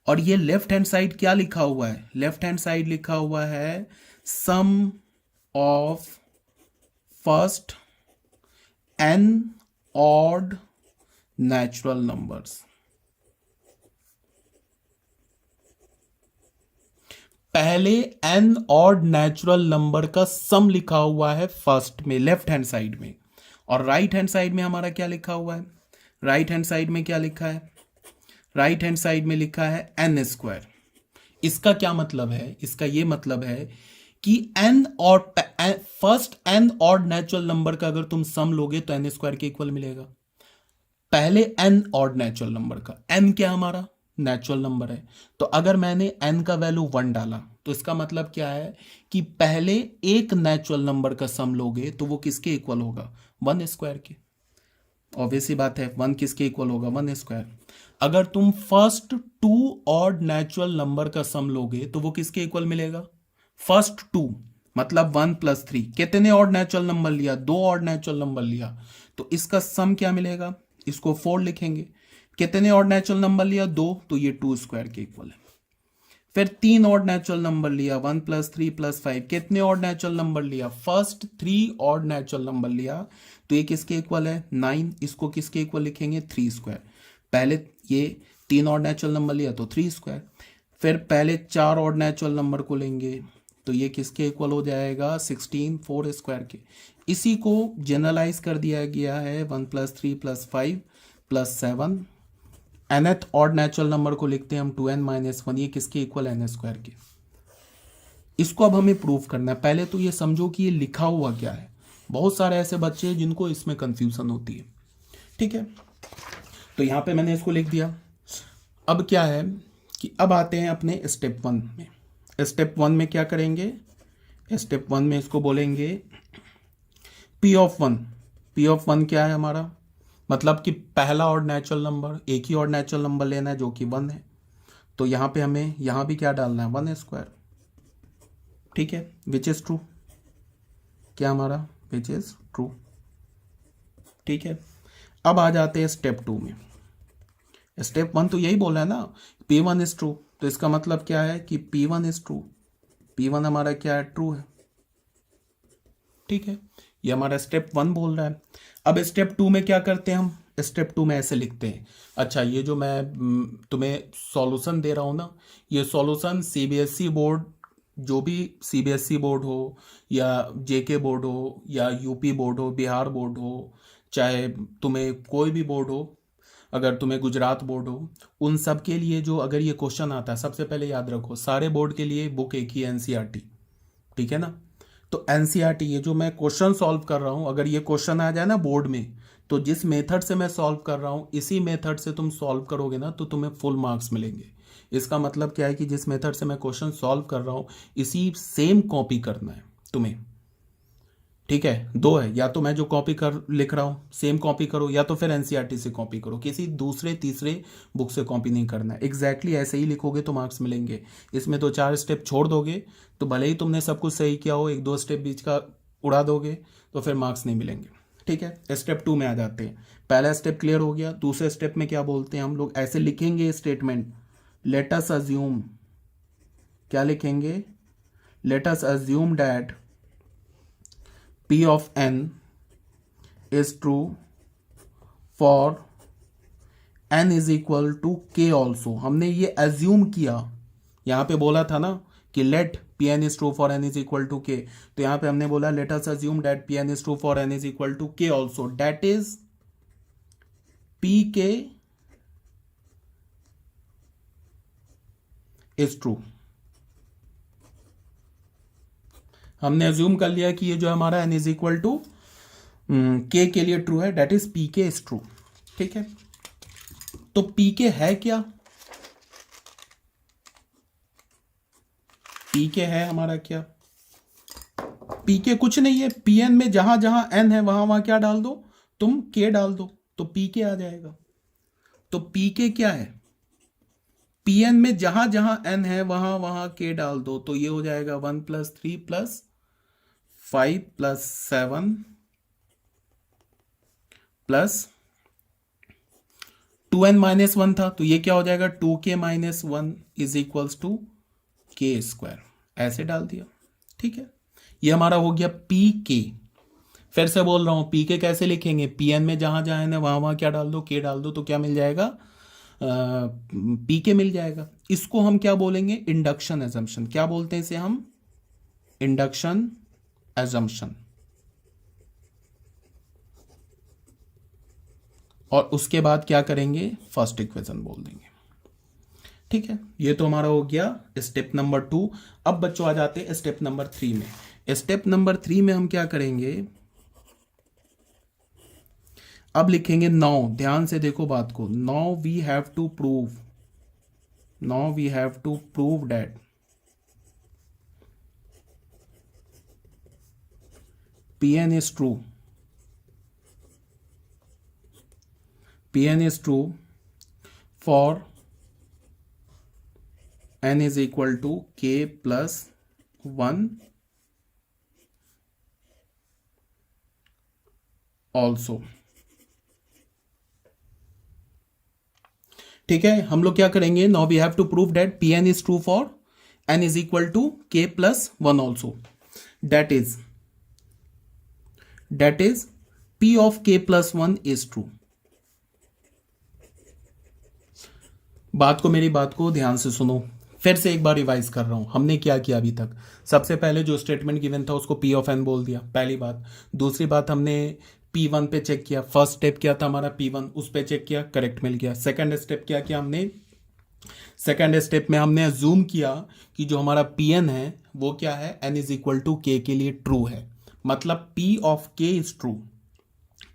और ये लेफ्ट हैंड साइड क्या लिखा हुआ है, लेफ्ट हैंड साइड लिखा हुआ है sum of first n odd natural numbers. पहले n ऑड नेचुरल नंबर का सम लिखा हुआ है फर्स्ट में, लेफ्ट हैंड साइड में। और राइट हैंड साइड में हमारा क्या लिखा हुआ है, राइट हैंड साइड में क्या लिखा है, राइट हैंड साइड में लिखा है n²। इसका क्या मतलब है, इसका ये मतलब है कि n और first n odd natural number का अगर तुम सम लोगे तो n² के इक्वल मिलेगा। पहले n ऑड नेचुरल नंबर का, n क्या हमारा नेचुरल नंबर है, तो अगर मैंने n का वैल्यू 1 डाला तो इसका मतलब क्या है कि पहले एक नेचुरल नंबर का सम लोगे तो वो किसके इक्वल होगा, 1² के। ऑब्वियस सी बात है, 1 किसके इक्वल होगा, 1²। अगर तुम फर्स्ट 2 ऑड नेचुरल नंबर का सम लोगे तो वो किसके इक्वल मिलेगा, फर्स्ट 2 मतलब 1 + 3, कितने ऑड नेचुरल नंबर लिया, 2 ऑड नेचुरल नंबर लिया, तो इसका सम क्या मिलेगा, इसको 4 लिखेंगे। कितने ऑड नेचुरल नंबर लिया, 2, तो ये 2² के इक्वल है। फिर 3 ऑड नेचुरल नंबर लिया, 1 + 3 + 5, कितने ऑड नेचुरल नंबर लिया, फर्स्ट 3 ऑड नेचुरल नंबर लिया, तो ये किसके इक्वल है, 9, इसको किसके इक्वल लिखेंगे, 3²। पहले ये 3 ऑड नेचुरल नंबर लिया तो 3²। फिर पहले 4 ऑड नेचुरल नंबर को लेंगे तो ये किसके इक्वल हो जाएगा, 16, 4² के। इसी को जनरलाइज कर दिया गया है 1 + 3 + 5 + 7। nth ऑड नेचुरल नंबर को लिखते हैं हम 2n - 1, ये किसके इक्वल, n² के। इसको अब हमें प्रूव करना है। पहले तो ये समझो कि ये लिखा हुआ क्या है, बहुत सारे ऐसे बच्चे हैं जिनको इसमें कंफ्यूजन होती है, ठीक है। तो यहां पे मैंने इसको लिख दिया। अब क्या है कि अब आते हैं अपने स्टेप 1 में। स्टेप 1 में क्या करेंगे, स्टेप 1 में इसको बोलेंगे P ऑफ 1। P ऑफ 1 क्या है हमारा, मतलब कि पहला ऑड नेचुरल नंबर, एक ही ऑड नेचुरल नंबर लेना है जो कि 1 है, तो यहां पे हमें यहां भी क्या डालना है, 1², ठीक है, विच इज ट्रू, क्या हमारा, विच इज ट्रू, ठीक है। अब आ जाते हैं स्टेप 2 में। स्टेप 1 तो यही बोला है ना, P1 इज ट्रू, तो इसका मतलब क्या है कि P1 इज ट्रू, P1 हमारा क्या है, ट्रू है, ठीक है। ये हमारा स्टेप 1 बोल रहा है। अब स्टेप 2 में क्या करते हैं हम, स्टेप 2 में ऐसे लिखते हैं। अच्छा, ये जो मैं तुम्हें सॉल्यूशन दे रहा हूँ ना, ये सॉल्यूशन सीबीएसई बोर्ड, जो भी सीबीएसई बोर्ड हो या जेके बोर्ड हो या यूपी बोर्ड हो, बिहार बोर्ड हो, चाहे तुम्हें कोई भी बोर्ड हो, अगर तुम्हें गुजरात बोर्ड हो, उन सब के लिए जो अगर ये क्वेश्चन आता है, सबसे पहले याद रखो सारे बोर्ड के लिए बुक एक ही एनसीईआरटी, ठीक है ना। तो एनसीईआरटी, ये जो मैं क्वेश्चन सॉल्व कर रहा हूँ, अगर ये क्वेश्चन आ जाए ना बोर्ड में, तो जिस मेथड से मैं सॉल्व कर रहा हूँ इसी मेथड से तुम सॉल्व करोगे ना तो तुम्हें फुल मार्क्स मिलेंगे। इसका मतलब क्या है कि जिस मेथड से मैं क्वेश्चन सॉल्व कर रहा हूँ इसी सेम कॉपी करना है तुम्हें, ठीक है। 2 है, या तो मैं जो कॉपी कर लिख रहा हूँ सेम कॉपी करो, या तो फिर एनसीईआरटी से कॉपी करो, किसी दूसरे तीसरे बुक से कॉपी नहीं करना है। एग्जैक्टली ऐसे ही लिखोगे तो मार्क्स मिलेंगे। इसमें 2-4 स्टेप छोड़ दोगे तो भले ही तुमने सब कुछ सही किया हो, 1-2 स्टेप बीच का उड़ा दोगे तो फिर मार्क्स नहीं मिलेंगे, ठीक है, स्टेप 2 में आ जाते हैं। पहला स्टेप क्लियर हो गया। दूसरे स्टेप में क्या बोलते हैं हम लोग, ऐसे लिखेंगे स्टेटमेंट, लेट अस अज्यूम, क्या लिखेंगे, let us assume that P of n is true for n is equal to k also। हमने ये अज्यूम किया, यहां पे बोला था ना कि let Pn is true for n is equal to k, तो यहां पे हमने बोला let us assume that Pn is true for n is equal to k also, that is Pk is true। हमने अज्यूम कर लिया कि ये जो हमारा n इज इक्वल टू के के लिए ट्रू है, डेट इज पी के इज ट्रू। ठीक है, तो पी के है क्या, पी के है हमारा क्या, पी के कुछ नहीं है, पी एन में जहां जहां एन है वहां वहां क्या डाल दो, तुम के डाल दो तो पी के आ जाएगा। तो पी के क्या है, पी एन में जहां जहां एन है वहां वहां के डाल दो, तो ये हो जाएगा 1 + 3 + 5 + 7 + 2n - 1 था, तो ये क्या हो जाएगा 2k - 1 is equals to k², ऐसे डाल दिया। ठीक है, ये हमारा हो गया पी के। फिर से बोल रहा हूं, पी के कैसे लिखेंगे, पी एन में जहां जहां है वहां वहां क्या डाल दो, के डाल दो, तो क्या मिल जाएगा, पी के मिल जाएगा। इसको हम क्या बोलेंगे, इंडक्शन एजम्पशन। क्या बोलते हैं इसे हम, इंडक्शन एजम्पशन। और उसके बाद क्या करेंगे, फर्स्ट इक्वेशन बोल देंगे। ठीक है, ये तो हमारा हो गया स्टेप नंबर 2। अब बच्चों आ जाते हैं स्टेप नंबर 3 में। स्टेप नंबर 3 में हम क्या करेंगे, अब लिखेंगे नाउ, ध्यान से देखो बात को, now we have to prove, now we have to prove that Pn is true, Pn is true for n is equal to k + 1 also। ठीक है, हम लोग क्या करेंगे, now we have to prove that Pn is true for n is equal to k + 1 also, that is P of k + 1 is true। मेरी बात को ध्यान से सुनो, फिर से एक बार रिवाइज कर रहा हूं, हमने क्या किया अभी तक। सबसे पहले जो स्टेटमेंट गिवन था उसको P of n बोल दिया, पहली बात। दूसरी बात, हमने P1 पे चेक किया, फर्स्ट स्टेप क्या था हमारा P1, उस पे चेक किया, करेक्ट मिल गया। सेकंड स्टेप क्या किया हमने, सेकंड स्टेप में हमने अज्यूम किया कि जो हमारा Pn है वो क्या है, n is equal to k के लिए ट्रू है, मतलब P of k is true.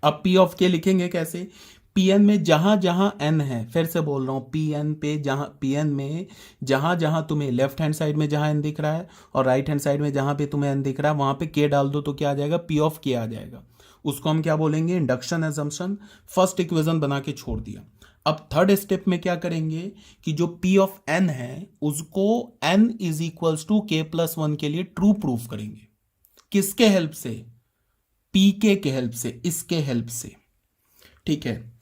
अब P of k लिखेंगे कैसे, Pn में जहां जहां n है, फिर से बोल रहा हूं, Pn पे जहां, Pn में जहां जहां तुम्हें लेफ्ट हैंड साइड में जहां n दिख रहा है और राइट हैंड साइड में जहां पे तुम्हें n दिख रहा है वहां पे k डाल दो, तो क्या आ जाएगा, P of k आ जाएगा। उसको हम क्या बोलेंगे, इंडक्शन एजम्पशन। फर्स्ट इक्वेशन बना के छोड़ दिया। अब थर्ड स्टेप में क्या करेंगे कि जो P of n है उसको n is equals to k + 1 के लिए ट्रू प्रूफ करेंगे। किसके हेल्प से, पीके के हेल्प से, इसके हेल्प से। ठीक है,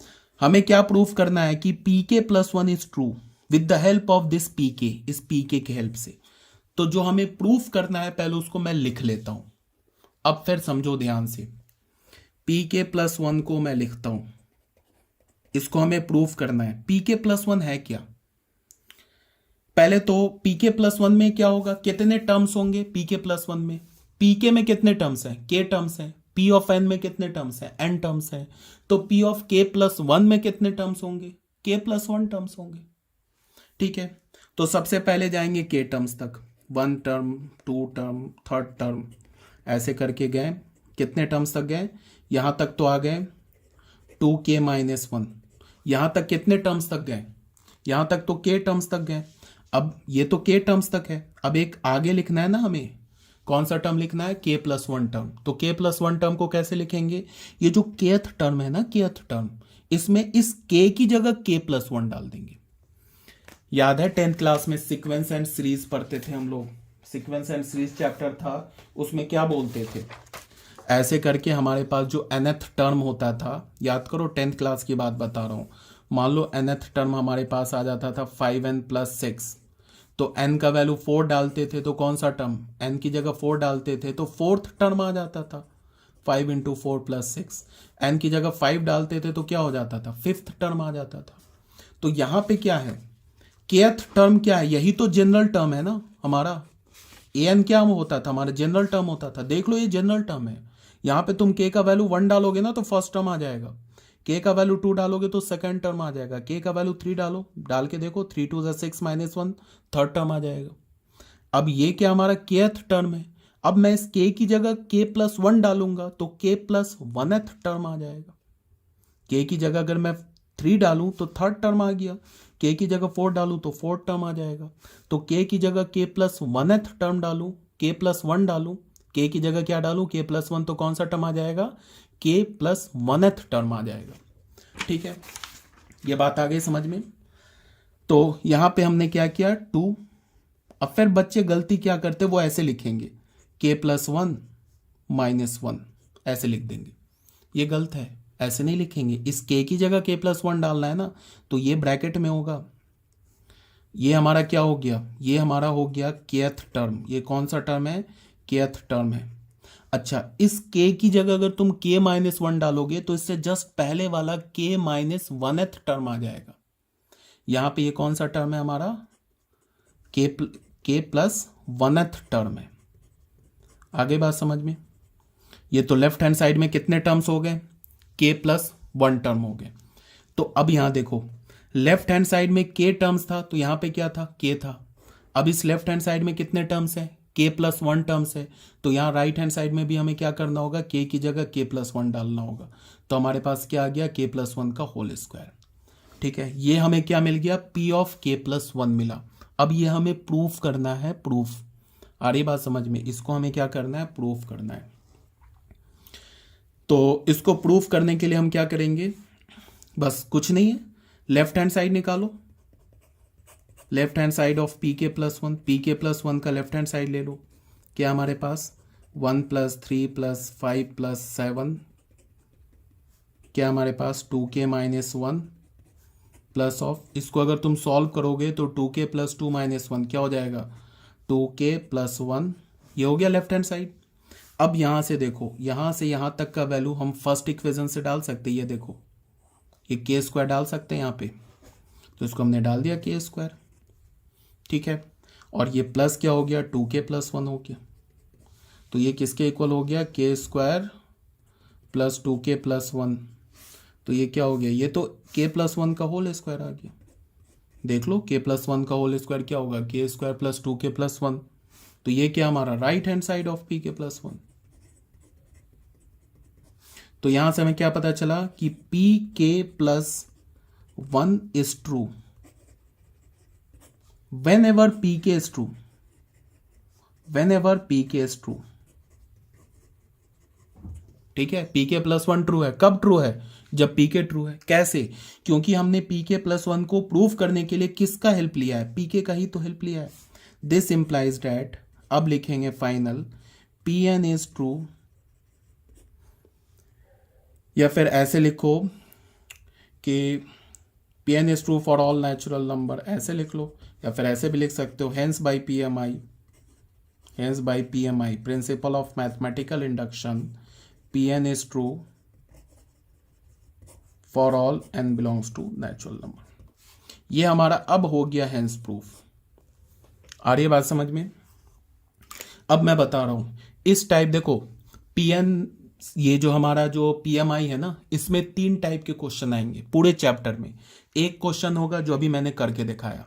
हमें क्या प्रूफ करना है कि pk + 1 is true with the help of this pk, इस pk के हेल्प से। तो जो हमें प्रूफ करना है पहले उसको मैं लिख लेता हूं, अब फिर समझो ध्यान से। pk + 1 को मैं लिखता हूं, इसको हमें प्रूफ करना है। pk + 1 है क्या, पहले तो pk + 1 में क्या होगा, कितने टर्म्स होंगे pk + 1 में, pk में कितने टर्म्स हैं, k टर्म्स हैं। P of n में कितने टर्म्स हैं, n टर्म्स हैं। तो P of k + 1 में कितने टर्म्स होंगे, k + 1 टर्म्स होंगे। ठीक है, तो सबसे पहले जाएंगे k टर्म्स तक, 1 टर्म, 2 टर्म, 3rd टर्म, ऐसे करके गए। कितने टर्म्स तक गए, यहां तक तो आ गए 2k - 1। यहां तक कितने टर्म्स तक गए, यहां तक तो k टर्म्स तक गए। अब ये तो k टर्म्स तक है, अब एक आगे लिखना है ना हमें, कौन सा टर्म लिखना है, k + 1 टर्म। तो k + 1 टर्म को कैसे लिखेंगे, ये जो kth टर्म है ना, kth टर्म, इसमें इस k की जगह k + 1 डाल देंगे। याद है 10th क्लास में सीक्वेंस एंड सीरीज पढ़ते थे हम लोग, सीक्वेंस एंड सीरीज चैप्टर था, उसमें क्या बोलते थे, ऐसे करके हमारे पास जो nth टर्म होता था, याद करो 10th क्लास की बात बता रहा हूँ, मान लो nth टर्म हमारे पास आ जाता था 5n+6, तो n का वैल्यू 4 डालते थे तो कौन सा टर्म, n की जगह 4 डालते थे तो फोर्थ टर्म आ जाता था, 5 × 4 + 6। n की जगह 5 डालते थे तो क्या हो जाता था, फिफ्थ टर्म आ जाता था। तो यहाँ पे क्या है, kth टर्म क्या है, यही तो जनरल टर्म है ना हमारा। an क्या होता था, हमारा जनरल टर्म होता था। देख लो ये जनरल टर्म है। यहाँ पे तुम k का वैल्यू 1 डालोगे ना तो फर्स्ट टर्म आ जाएगा, k का वैल्यू 2 डालोगे तो सेकंड टर्म आ जाएगा, k का वैल्यू 3 डालो, डाल के देखो 3 × 2 = 6 - 1 थर्ड टर्म आ जाएगा। अब ये क्या हमारा kth टर्म है। अब मैं इस k की जगह k+1 डालूंगा तो k+1th टर्म आ जाएगा। k की जगह अगर मैं 3 डालूं तो थर्ड टर्म आ गया, k की जगह 4 डालूं तो फोर्थ टर्म आ जाएगा। तो k की जगह k+1th टर्म डालूं, k+1 डालूं, k की जगह क्या डालूं, k+1, तो कौन सा टर्म आ जाएगा, k+1th टर्म आ जाएगा। ठीक है, ये बात आ गई समझ में। तो यहां पे हमने क्या किया, 2। अब फिर बच्चे गलती क्या करते, वो ऐसे लिखेंगे k+1 - 1 ऐसे लिख देंगे, ये गलत है, ऐसे नहीं लिखेंगे। इस k की जगह k+1 डालना है ना, तो ये ब्रैकेट में होगा। ये हमारा क्या हो गया, ये हमारा हो गया kth टर्म। ये कौन सा टर्म है, kth टर्म है। अच्छा, इस k की जगह अगर तुम k-1 डालोगे तो इससे जस्ट पहले वाला k-1th टर्म आ जाएगा। यहां पे ये कौन सा टर्म है हमारा, k+1th टर्म है। आगे बात समझ में। ये तो लेफ्ट हैंड साइड में कितने टर्म्स हो गए, k+1 टर्म हो गए। तो अब यहां देखो, लेफ्ट हैंड साइड में k टर्म्स था तो यहां पे क्या था, k था। अब इस लेफ्ट हैंड साइड में कितने टर्म्स हैं, k+1 टर्म्स है। तो यहां राइट हैंड साइड में भी हमें क्या करना होगा, k की जगह k+1 डालना होगा। तो हमारे पास क्या आ गया, k+1 का होल स्क्वायर। ठीक है, ये हमें क्या मिल गया, p ऑफ k+1 मिला। अब ये हमें प्रूफ करना है, प्रूफ। आ रही बात समझ में, इसको हमें क्या करना है, प्रूफ करना है। तो इसको प्रूफ करने के लिए हम क्या करेंगे, बस कुछ नहीं है, लेफ्ट हैंड साइड निकालो, left hand side of pk+1, pk+1 का लेफ्ट हैंड साइड ले लो। क्या हमारे पास 1 + 3 + 5 + 7, क्या हमारे पास 2k - 1 प्लस ऑफ, इसको अगर तुम सॉल्व करोगे तो 2k + 2 - 1 क्या हो जाएगा, 2k + 1। ये हो गया लेफ्ट हैंड साइड। अब यहां से देखो, यहां से यहां तक का वैल्यू हम फर्स्ट इक्वेशन से डाल सकते हैं। ये देखो, ये k² डाल सकते हैं यहाँ पे, तो इसको हमने डाल दिया k²। ठीक है, और ये प्लस क्या हो गया, 2k + 1 हो गया। तो ये किसके इक्वल हो गया, k² + 2k + 1। तो ये क्या हो गया, ये तो k+1 का होल स्क्वायर आ गया। देख लो, k+1 का होल स्क्वायर क्या होगा, k² + 2k + 1। तो ये क्या हमारा right hand side of pk+1। तो यहां से हमें क्या पता चला कि pk+1 is true whenever pk is true, whenever pk is true। ठीक है, pk+1 ट्रू है, कब ट्रू है, जब pk ट्रू है। कैसे, क्योंकि हमने pk+1 को प्रूव करने के लिए किसका हेल्प लिया है, pk का ही तो हेल्प लिया है। दिस इंप्लाइज डैट, अब लिखेंगे फाइनल, pn इज ट्रू, या फिर ऐसे लिखो कि pn is true for all natural number, ऐसे लिख लो, या फिर ऐसे भी लिख सकते हो, hence by PMI principle of mathematical induction, pn is true for all n belongs to natural number. ये हमारा अब हो गया हेंस प्रूफ। आ रही है बात समझ में। अब मैं बता रहा हूं, इस टाइप देखो, pn, ये जो हमारा जो PMI है ना, इसमें 3 टाइप के क्वेश्चन आएंगे पूरे चैप्टर में। एक क्वेश्चन होगा जो अभी मैंने करके दिखाया,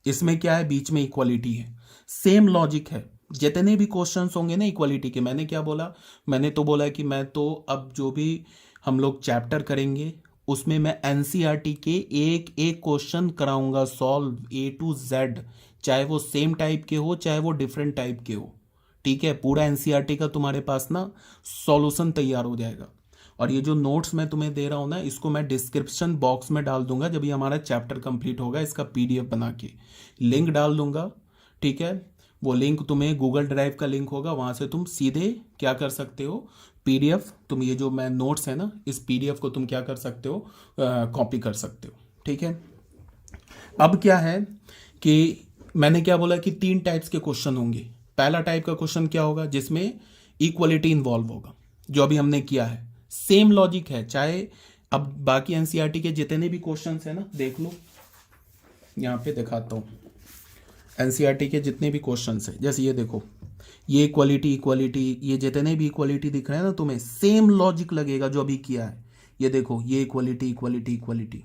इसमें क्या है, बीच में इक्वालिटी है। सेम लॉजिक है, जितने भी क्वेश्चंस होंगे ना इक्वालिटी के, मैंने क्या बोला, मैंने तो बोला कि मैं तो अब जो भी हम लोग चैप्टर करेंगे उसमें मैं NCERT के एक एक क्वेश्चन कराऊंगा सॉल्व A to Z, चाहे वो सेम टाइप के हो चाहे वो डिफरेंट टाइप के हो। ठीक है, पूरा NCERT का तुम्हारे पास ना सॉल्यूशन तैयार हो जाएगा। और ये जो नोट्स मैं तुम्हें दे रहा हूँ ना, इसको मैं डिस्क्रिप्शन बॉक्स में डाल दूंगा जब ये हमारा चैप्टर कंप्लीट होगा, इसका PDF बना के लिंक डाल दूंगा। ठीक है, वो लिंक तुम्हें गूगल ड्राइव का लिंक होगा, वहां से तुम सीधे क्या कर सकते हो, पीडीएफ, तुम ये जो मैं नोट्स है ना, इस पीडीएफ को तुम क्या कर सकते हो, कॉपी कर सकते हो, ठीक है। अब क्या है कि मैंने क्या बोला कि 3 टाइप्स के क्वेश्चन होंगे। पहला टाइप का क्वेश्चन क्या होगा, जिसमें इक्वलिटी इन्वॉल्व होगा, जो अभी हमने किया है। सेम लॉजिक है, चाहे अब बाकी एनसीईआरटी के जितने भी क्वेश्चंस है ना, देख लो यहाँ पे दिखाता हूँ। एनसीईआरटी के जितने भी क्वेश्चंस है, जैसे ये देखो, ये इक्वलिटी, ये जितने भी इक्वलिटी दिख रहे हैं ना तुम्हें, सेम लॉजिक लगेगा जो अभी किया है। ये देखो, ये इक्वलिटी,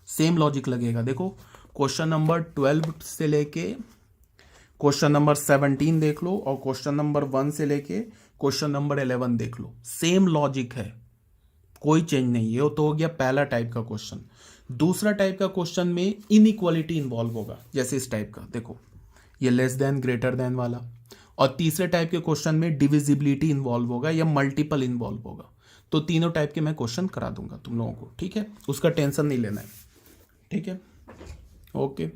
सेम लॉजिक लगेगा। देखो क्वेश्चन नंबर 12 से लेके क्वेश्चन नंबर 17 देख लो, और क्वेश्चन नंबर 1 से लेके क्वेश्चन नंबर 11 देख लो, सेम लॉजिक है, कोई चेंज नहीं। ये तो हो गया पहला टाइप का क्वेश्चन। दूसरा टाइप का क्वेश्चन में इनइक्वालिटी इन्वॉल्व होगा, जैसे इस टाइप का देखो, ये लेस देन ग्रेटर देन वाला। और तीसरे टाइप के क्वेश्चन में डिविजिबिलिटी इन्वॉल्व होगा या मल्टीपल इन्वॉल्व होगा। तो तीनों टाइप के मैं क्वेश्चन करा दूंगा तुम लोगों को, ठीक है, उसका टेंशन नहीं लेना है, ठीक है, ओके।